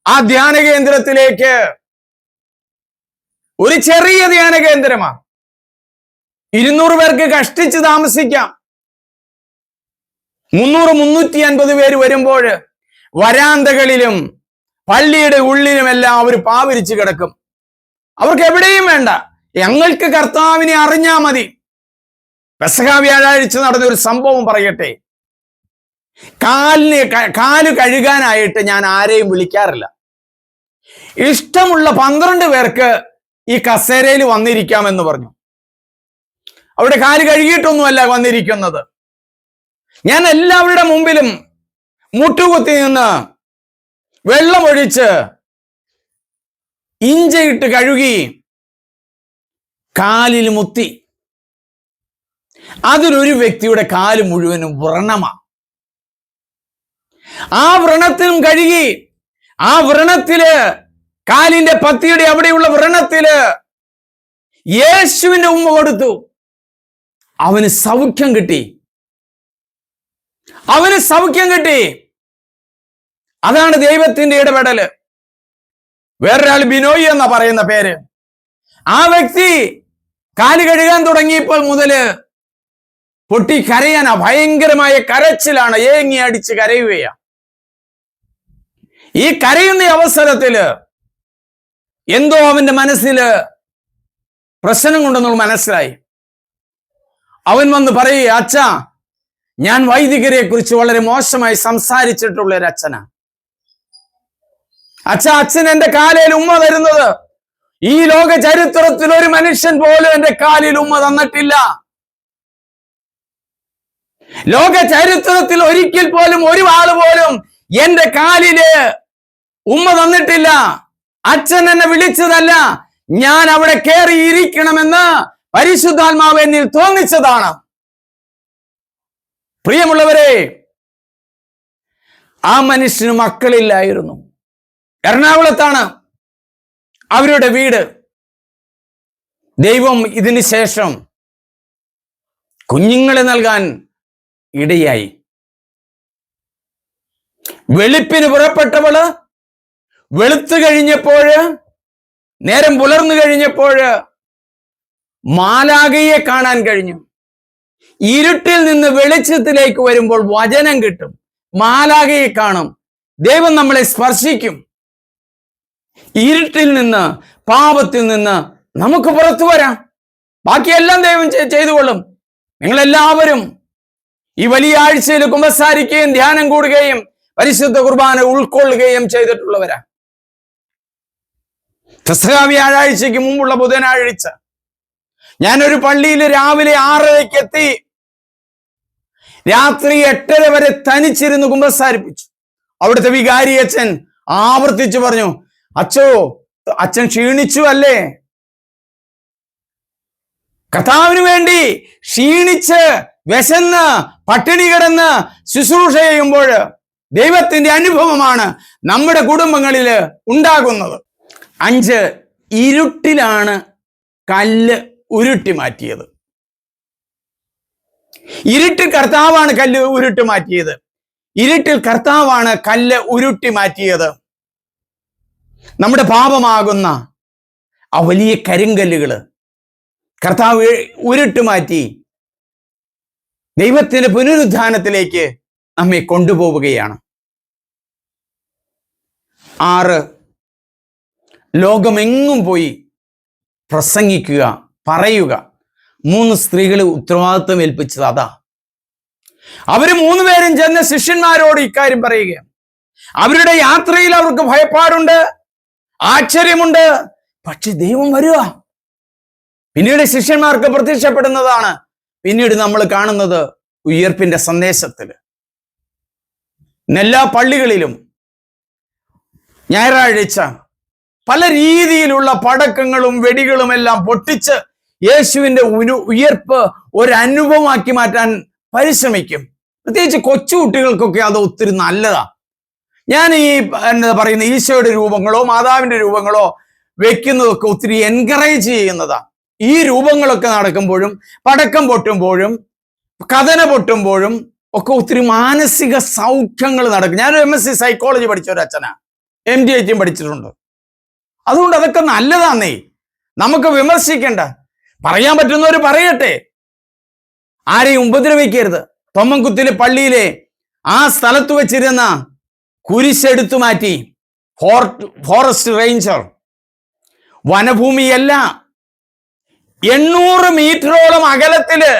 ആ ധ്യാന കേന്ദ്രത്തിലേക്ക്, ഒരു ചെറിയ ധ്യാന കേന്ദ്രമാണ്, 200 പേർക്ക് കഷ്ടിച്ച് താമസിക്കാം. 300-350 പേര് വരുമ്പോൾ വരാന്തകളിലും പള്ളിയുടെ ഉള്ളിലുമെല്ലാം അവർ പാവരിച്ച് കിടക്കും. അവർക്ക് എവിടെയും വേണ്ട, ഞങ്ങൾക്ക് കർത്താവിനെ അറിഞ്ഞാ മതി. പെസഹ വ്യാഴാഴ്ച നടന്ന ഒരു സംഭവം പറയട്ടെ. കാല് കഴുകാനായിട്ട് ഞാൻ ആരെയും വിളിക്കാറില്ല. ഇഷ്ടമുള്ള 12 പേർക്ക് ഈ കസേരയിൽ വന്നിരിക്കാമെന്ന് പറഞ്ഞു. അവിടെ കാല് കഴുകിയിട്ടൊന്നുമല്ല വന്നിരിക്കുന്നത്. ഞാൻ എല്ലാവരുടെ മുമ്പിലും മുട്ടുകുത്തി നിന്ന് വെള്ളമൊഴിച്ച് ഇഞ്ചയിട്ട് കഴുകി കാലിൽ മുത്തി. അതിലൊരു വ്യക്തിയുടെ കാല് മുഴുവനും വ്രണമാണ്. ആ വ്രണത്തിലും കഴുകി, ആ വ്രണത്തില്, കാലിന്റെ പത്തിയുടെ അവിടെയുള്ള വ്രണത്തില് യേശുവിന്റെ ഉമ്മ കൊടുത്തു. അവന് സൗഖ്യം കിട്ടി. അവന് സൗഖ്യം കിട്ടി. അതാണ് ദൈവത്തിന്റെ ഇടപെടല്. വേറൊരാൾ ബിനോയ് എന്ന പറയുന്ന പേര്. ആ വ്യക്തി കാല് കഴുകാൻ തുടങ്ങിയപ്പോൾ മുതല് പൊട്ടി കരയാനാ, ഭയങ്കരമായ കരച്ചിലാണ്, ഏങ്ങി അടിച്ച് കരയുകയാ. ഈ കരയുന്ന അവസരത്തില് എന്തോ അവന്റെ മനസ്സില് പ്രശ്നം കൊണ്ടെന്നുള്ള മനസ്സിലായി. അവൻ വന്ന് പറയുക, അച്ഛാ, ഞാൻ വൈദികരെ കുറിച്ച് വളരെ മോശമായി സംസാരിച്ചിട്ടുള്ള ഒരു അച്ഛനാ. അച്ഛൻ എന്റെ കാലിൽ ഉമ്മ തരുന്നത് ഈ ലോക ചരിത്രത്തിൽ ഒരു മനുഷ്യൻ പോലും എന്റെ കാലിൽ ഉമ്മ തന്നിട്ടില്ല. ലോക ചരിത്രത്തിൽ ഒരിക്കൽ പോലും ഒരു ആള് പോലും എന്റെ കാലില് ഉമ്മ തന്നിട്ടില്ല. അച്ഛൻ എന്നെ വിളിച്ചതല്ല, ഞാൻ അവിടെ കയറി ഇരിക്കണമെന്ന് പരിശുദ്ധാത്മാവ് എന്നിൽ തോന്നിച്ചതാണ്. പ്രിയമുള്ളവരെ, ആ മനുഷ്യന് മക്കളില്ലായിരുന്നു. എറണാകുളത്താണ് അവരുടെ വീട്. ദൈവം ഇതിന് ശേഷം കുഞ്ഞുങ്ങളെ നൽകാൻ ഇടയായി. വെളുപ്പിന് പുറപ്പെട്ടവള് വെളുത്തു കഴിഞ്ഞപ്പോഴ്, നേരം പുലർന്നു കഴിഞ്ഞപ്പോഴ് മാലാഖയെ കാണാൻ കഴിഞ്ഞു. ഇരുട്ടിൽ നിന്ന് വെളിച്ചത്തിലേക്ക് വരുമ്പോൾ വചനം കിട്ടും, മാലാഖയെ കാണും, ദൈവം നമ്മളെ സ്പർശിക്കും. ഇരുട്ടിൽ നിന്ന്, പാപത്തിൽ നിന്ന് നമുക്ക് പുറത്തു വരാം. ബാക്കിയെല്ലാം ദൈവം ചെയ്തുകൊള്ളും. നിങ്ങളെല്ലാവരും ഈ വലിയ ആഴ്ചയിൽ കുമ്പസാരിക്കുകയും ധ്യാനം കൂടുകയും പരിശുദ്ധ കുർബാന ഉൾക്കൊള്ളുകയും ചെയ്തിട്ടുള്ളവരാ. പെസഹ വ്യാഴാഴ്ചയ്ക്ക് മുമ്പുള്ള ബുധനാഴ്ച ഞാനൊരു പള്ളിയിൽ രാവിലെ 6:30 എത്തി. രാത്രി 8:30 വരെ തനിച്ചിരുന്ന് കുമ്പസാരിപ്പിച്ചു. അവിടുത്തെ വികാരി അച്ഛൻ ആവർത്തിച്ചു പറഞ്ഞു, അച്ഛൻ ക്ഷീണിച്ചു അല്ലേ? കർത്താവിന് വേണ്ടി ക്ഷീണിച്ച് വിശന്ന് പട്ടിണി കിടന്ന് ശുശ്രൂഷ ചെയ്യുമ്പോൾ ദൈവത്തിന്റെ അനുഭവമാണ് നമ്മുടെ കുടുംബങ്ങളിൽ ഉണ്ടാകുന്നത്. 5, ഇരുട്ടിലാണ് കല്ല് ഉരുട്ടി മാറ്റിയത്. ഇരുട്ടിൽ കർത്താവാണ് കല്ല് ഉരുട്ടി മാറ്റിയത്. ഇരുട്ടിൽ കർത്താവാണ് കല്ല് ഉരുട്ടി മാറ്റിയത്. നമ്മുടെ പാപമാകുന്ന ആ വലിയ കരിങ്കല്ലുകള് കർത്താവ് ഉരുട്ടി മാറ്റി ദൈവത്തിന്റെ പുനരുദ്ധാനത്തിലേക്ക് നമ്മെ കൊണ്ടുപോവുകയാണ്. 6, ലോകമെങ്ങും പോയി പ്രസംഗിക്കുക, പറയുക. 3 സ്ത്രീകളെ ഉത്തരവാദിത്വം ഏൽപ്പിച്ചത് അതാ. അവര് 3 പേരും ചെന്ന് ശിഷ്യന്മാരോട് ഇക്കാര്യം പറയുകയാണ്. അവരുടെ യാത്രയിൽ അവർക്ക് ഭയപ്പാടുണ്ട്, ആശ്ചര്യമുണ്ട്. പക്ഷെ ദൈവം വരിക. പിന്നീട് ശിഷ്യന്മാർക്ക് പ്രത്യക്ഷപ്പെടുന്നതാണ് പിന്നീട് നമ്മൾ കാണുന്നത് ഉയർപ്പിന്റെ സന്ദേശത്തില്. എല്ലാ പള്ളികളിലും ഞായറാഴ്ച പല രീതിയിലുള്ള പടക്കങ്ങളും വെടികളും എല്ലാം പൊട്ടിച്ച് യേശുവിന്റെ ഉയർപ്പ് ഒരു അനുഭവമാക്കി മാറ്റാൻ പരിശ്രമിക്കും. പ്രത്യേകിച്ച് കൊച്ചു കുട്ടികൾക്കൊക്കെ അത് ഒത്തിരി നല്ലതാ. ഞാൻ ഈ പറയുന്ന ഈശോയുടെ രൂപങ്ങളോ മാതാവിന്റെ രൂപങ്ങളോ വെക്കുന്നതൊക്കെ ഒത്തിരി എൻകറേജ് ചെയ്യുന്നതാ. ഈ രൂപങ്ങളൊക്കെ നടക്കുമ്പോഴും പടക്കം പൊട്ടുമ്പോഴും കഥന പൊട്ടുമ്പോഴും ഒക്കെ ഒത്തിരി മാനസിക സൗഖ്യങ്ങൾ നടക്കും. ഞാനൊരു MSc സൈക്കോളജി പഠിച്ച ഒരു അച്ഛനാ, MDIT പഠിച്ചിട്ടുണ്ട്. അതുകൊണ്ട് അതൊക്കെ നല്ലതാന്നേ. നമുക്ക് വിമർശിക്കണ്ട, പറയാൻ പറ്റുന്നവർ പറയട്ടെ, ആരെയും ഉപദ്രവിക്കരുത്. തൊമ്മൻകുത്തിലെ പള്ളിയിലെ ആ സ്ഥലത്ത് വെച്ചിരുന്ന കുരിശെടുത്തു മാറ്റി ഫോറസ്റ്റ് റേഞ്ചർ, വനഭൂമിയല്ല, 800 മീറ്ററോളം അകലത്തില്,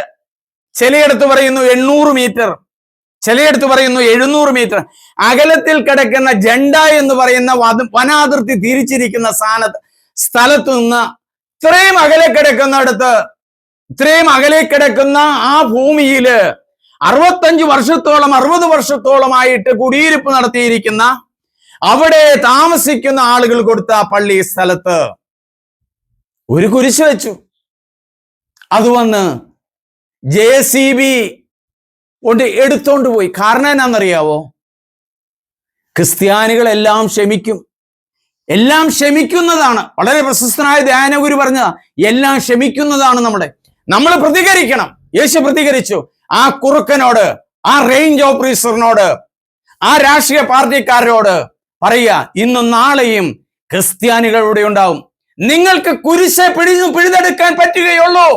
ചിലയിടത്ത് പറയുന്നു 800 മീറ്റർ, ചിലയിടത്ത് പറയുന്നു 700 മീറ്റർ അകലത്തിൽ കിടക്കുന്ന ജണ്ട എന്ന് പറയുന്ന വനാതിർത്തി തിരിച്ചിരിക്കുന്ന സ്ഥലത്ത് നിന്ന് ഇത്രയും അകലെ കിടക്കുന്ന ആ ഭൂമിയില് 65 വർഷത്തോളം 60 വർഷത്തോളമായിട്ട് കുടിയിരിപ്പ് നടത്തിയിരിക്കുന്ന, അവിടെ താമസിക്കുന്ന ആളുകൾ കൊടുത്ത പള്ളി സ്ഥലത്ത് ഒരു കുരിശ് വെച്ചു. അത് വന്ന് JCB കൊണ്ട് എടുത്തോണ്ട് പോയി. കാരണം എന്നാന്നറിയാവോ? ക്രിസ്ത്യാനികളെല്ലാം ക്ഷമിക്കും, എല്ലാം ക്ഷമിക്കുന്നതാണ്. വളരെ പ്രശസ്തനായ ധ്യാനഗുരു പറഞ്ഞ എല്ലാം ക്ഷമിക്കുന്നതാണ്. നമ്മൾ പ്രതികരിക്കണം. യേശു പ്രതികരിച്ചു. ആ കുറുക്കനോട്, ആ റേഞ്ച് ഓഫീസറിനോട്, ആ രാഷ്ട്രീയ പാർട്ടിക്കാരോട് പറയുക, ഇന്നും നാളെയും ക്രിസ്ത്യാനികൾ ഇവിടെ ഉണ്ടാവും. നിങ്ങൾക്ക് കുരിശെ പിഴുതെടുക്കാൻ പറ്റുകയുള്ളൂ.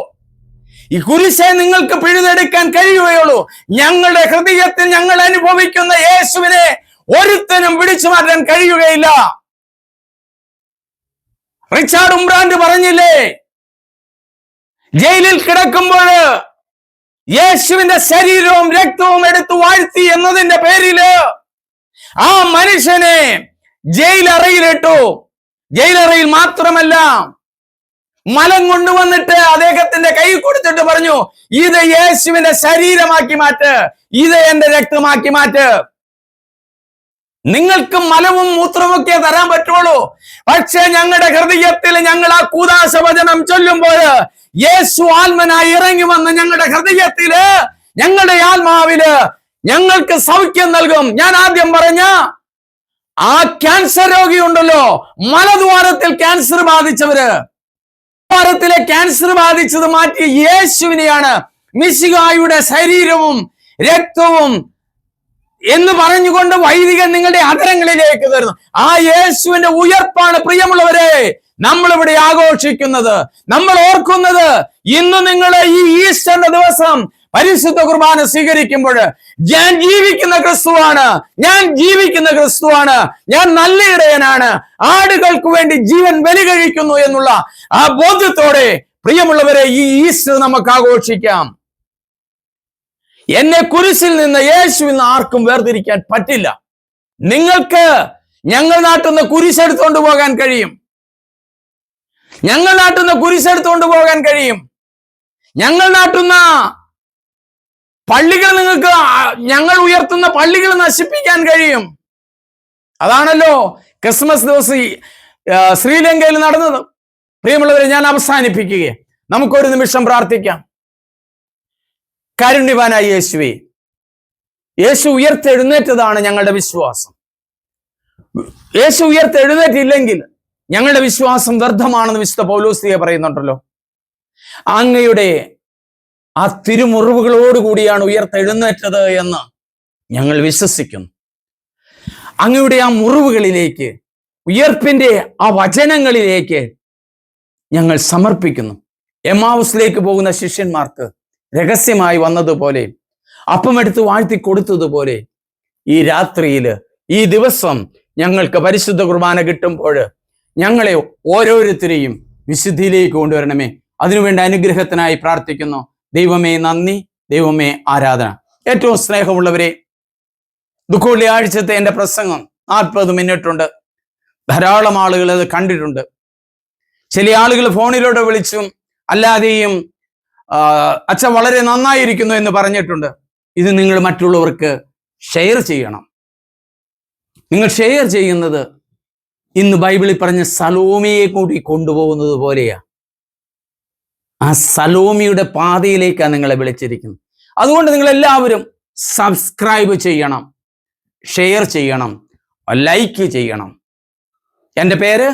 ഈ കുരിശെ നിങ്ങൾക്ക് പിഴുതെടുക്കാൻ കഴിയുകയുള്ളൂ. ഞങ്ങളുടെ ഹൃദയത്തിൽ ഞങ്ങൾ അനുഭവിക്കുന്ന യേശുവിനെ ഒരുത്തനും പിടിച്ചു മാറ്റാൻ കഴിയുകയില്ല. റിച്ചാർഡ് ഉംബ്രാൻഡ് പറഞ്ഞില്ലേ, ജയിലിൽ കിടക്കുമ്പോൾ യേശുവിന്റെ ശരീരവും രക്തവും എടുത്തു വാഴ്ത്തി എന്നതിന്റെ പേരില് ആ മനുഷ്യനെ ജയിലറയിലിട്ടു. ജയിലറയിൽ മാത്രമല്ല, മലം കൊണ്ടുവന്നിട്ട് അദ്ദേഹത്തിന്റെ കൈ കൊടുത്തിട്ട് പറഞ്ഞു, ഇത് യേശുവിന്റെ ശരീരമാക്കി മാറ്റ്, ഇത് എന്റെ രക്തമാക്കി മാറ്റ്. നിങ്ങൾക്ക് മലവും മൂത്രമൊക്കെ തരാൻ പറ്റുള്ളൂ, പക്ഷെ ഞങ്ങളുടെ ഹൃദയത്തിൽ ഞങ്ങൾ ആ കൂദാശ വചനം ചൊല്ലുമ്പോൾ യേശു ആത്മനായി ഇറങ്ങി വന്ന് ഞങ്ങളുടെ ഹൃദയത്തില്, ഞങ്ങളുടെ ആത്മാവില് ഞങ്ങൾക്ക് സൗഖ്യം നൽകും. ഞാൻ ആദ്യം പറഞ്ഞ ആ ക്യാൻസർ രോഗിയുണ്ടല്ലോ, മലദ്വാരത്തിൽ ക്യാൻസർ ബാധിച്ചവര്, ദ്വാരത്തിലെ ക്യാൻസർ ബാധിച്ചത് മാറ്റി യേശുവിനെയാണ് മിശിഹായുടെ ശരീരവും രക്തവും എന്ന് പറഞ്ഞുകൊണ്ട് വൈദികൻ നിങ്ങളുടെ അധരങ്ങളിലേക്ക് തരുന്നു. ആ യേശുവിന്റെ ഉയർപ്പാണ് പ്രിയമുള്ളവരെ നമ്മളിവിടെ ആഘോഷിക്കുന്നത്, നമ്മൾ ഓർക്കുന്നത്. ഇന്ന് നിങ്ങൾ ഈ ഈസ്റ്ററിന്റെ ദിവസം പരിശുദ്ധ കുർബാന സ്വീകരിക്കുമ്പോൾ ഞാൻ ജീവിക്കുന്ന ക്രിസ്തുവാണ്, ഞാൻ ജീവിക്കുന്ന ക്രിസ്തുവാണ്, ഞാൻ നല്ല ഇടയനാണ്, ആടുകൾക്ക് വേണ്ടി ജീവൻ ബലി കഴിക്കുന്നു എന്നുള്ള ആ ബോധ്യത്തോടെ പ്രിയമുള്ളവരെ ഈ ഈസ്റ്റർ നമുക്ക് ആഘോഷിക്കാം. എന്നെ കുരിശിൽ നിന്ന്, യേശുവിൽ നിന്ന് ആർക്കും വേർതിരിക്കാൻ പറ്റില്ല. നിങ്ങൾക്ക് ഞങ്ങൾ നാട്ടുന്ന കുരിശെടുത്തുകൊണ്ട് പോകാൻ കഴിയും, ഞങ്ങൾ നാട്ടുന്ന കുരിശെടുത്തുകൊണ്ട് പോകാൻ കഴിയും. ഞങ്ങൾ നാട്ടുന്ന പള്ളികൾ നിങ്ങൾക്ക്, ഞങ്ങൾ ഉയർത്തുന്ന പള്ളികൾ നശിപ്പിക്കാൻ കഴിയും. അതാണല്ലോ ക്രിസ്മസ് ദിവസം ശ്രീലങ്കയിൽ നടന്നത്. പ്രിയമുള്ളവരെ, ഞാൻ അവസാനിപ്പിക്കുകയെ, നമുക്കൊരു നിമിഷം പ്രാർത്ഥിക്കാം. കാരുണ്യവാനായ യേശുവേ, യേശു ഉയർത്തെഴുന്നേറ്റതാണ് ഞങ്ങളുടെ വിശ്വാസം. യേശു ഉയർത്തെഴുന്നേറ്റില്ലെങ്കിൽ ഞങ്ങളുടെ വിശ്വാസം വ്യർത്ഥമാണെന്ന് വിശുദ്ധ പൗലോസ്ലീഹ പറയുന്നുണ്ടല്ലോ. അങ്ങയുടെ ആ തിരുമുറിവുകളോടുകൂടിയാണ് ഉയർത്തെഴുന്നേറ്റത് എന്ന് ഞങ്ങൾ വിശ്വസിക്കുന്നു. അങ്ങയുടെ ആ മുറിവുകളിലേക്ക്, ഉയർപ്പിന്റെ ആ വചനങ്ങളിലേക്ക് ഞങ്ങൾ സമർപ്പിക്കുന്നു. എമ്മാവുസിലേക്ക് പോകുന്ന ശിഷ്യന്മാർക്ക് രഹസ്യമായി വന്നതുപോലെ, അപ്പമെടുത്ത് വാഴ്ത്തി കൊടുത്തതുപോലെ, ഈ രാത്രിയിൽ, ഈ ദിവസം ഞങ്ങൾക്ക് പരിശുദ്ധ കുർബാന കിട്ടുമ്പോൾ ഞങ്ങളെ ഓരോരുത്തരെയും വിശുദ്ധിയിലേക്ക് കൊണ്ടുവരണമേ. അതിനുവേണ്ട അനുഗ്രഹത്തിനായി പ്രാർത്ഥിക്കുന്നു. ദൈവമേ നന്ദി, ദൈവമേ ആരാധന. ഏറ്റവും സ്നേഹമുള്ളവരെ, ദുഃഖവെള്ളിയാഴ്ചത്തെ എൻ്റെ പ്രസംഗം 40 മിനിറ്റുണ്ട്. ധാരാളം ആളുകൾ അത് കണ്ടിട്ടുണ്ട്. ചില ആളുകൾ ഫോണിലൂടെ വിളിച്ചും അല്ലാതെയും അച്ഛൻ വളരെ നന്നായിരിക്കുന്നു എന്ന് പറഞ്ഞിട്ടുണ്ട്. ഇത് നിങ്ങൾ മറ്റുള്ളവർക്ക് ഷെയർ ചെയ്യണം. നിങ്ങൾ ഷെയർ ചെയ്യുന്നത് ഇന്ന് ബൈബിളിൽ പറഞ്ഞ സലോമിയെ കൂടി കൊണ്ടുപോകുന്നത് പോലെയാ. ആ സലോമിയുടെ പാതയിലേക്കാണ് നിങ്ങളെ വിളിച്ചിരിക്കുന്നത്. അതുകൊണ്ട് നിങ്ങൾ എല്ലാവരും സബ്സ്ക്രൈബ് ചെയ്യണം, ഷെയർ ചെയ്യണം, ലൈക്ക് ചെയ്യണം. എൻ്റെ പേര്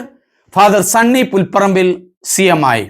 ഫാദർ സണ്ണി പുൽപ്പറമ്പിൽ CMI.